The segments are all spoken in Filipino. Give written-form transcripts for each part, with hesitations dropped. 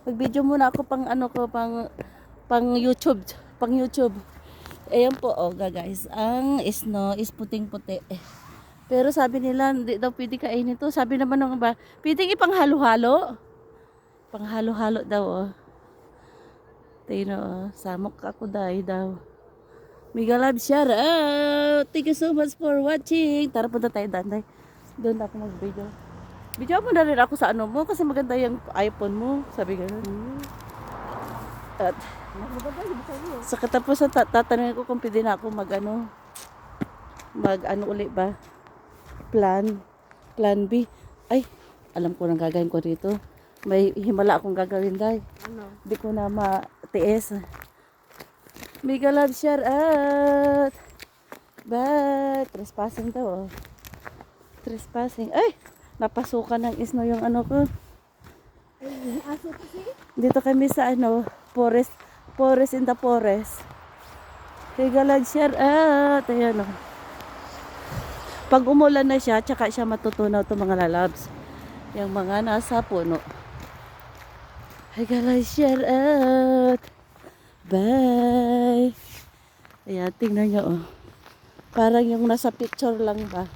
Mag-video muna ako pang ano ko, pang YouTube. Pang YouTube. Ayan po, oh, guys. Ang snow is puting-puti. Pero sabi nila, hindi daw pwede kainin to. Sabi naman ng iba, pwedeng ipanghalo-halo. Panghalo-halo daw, oh. Tino, oh. Samok ako daw. Mega love shout out. Thank you so much for watching. Tara, punta tayo danday. Doon ako mag-video. Video mo na rin ako sa ano mo kasi maganda yung iPhone mo. Sabi gano'n. At sa katapusan tatanungin ko kung pwede na ako mag ano uli ba? Plan B. Ay, alam ko nang gagawin ko dito. May himala akong gagawin dahil. Ano? Hindi ko na matiis. Mega love shout out. Bye. Trespassing daw. Oh. Trespassing. Ay! Napasukan ng snow yung ano ko. Ay, aso kasi. Dito kami sa ano, forest in the forest. Mega love shout out. Ayan o. Pag umulan na siya, tsaka siya matutunaw itong mga lalabs. Yung mga nasa puno. Mega love shout out. Bye. Ayan, tingnan nyo oh. Parang yung nasa picture lang ba.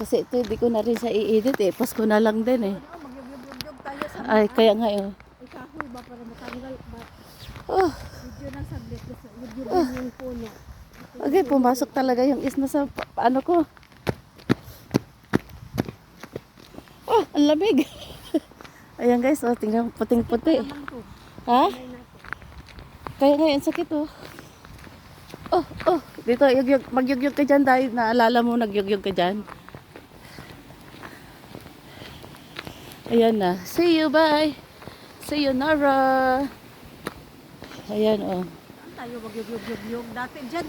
Kasi ito hindi ko na rin siya i-edit eh. Post ko na lang din eh. Magyug-yug tayo sa Ay, kaya nga yun. Ay, kahoy ba para matanggal ba? Oh, Video ng saglit sa video yung puno. okay, pumasok talaga yung isna sa ano ko. Oh, ang lamig. Ayan guys, oh, tingnan puting-puti. Naman to. Ha? Ay, natin. Kaya ngayon sakit oh. Oh, dito magyugyug ka dyan dahil naalala mo nagyugyug ka dyan. Ayan na. See you, bye. See you, Nara. Ayan oh. Tayo magyug-yug. Dati dyan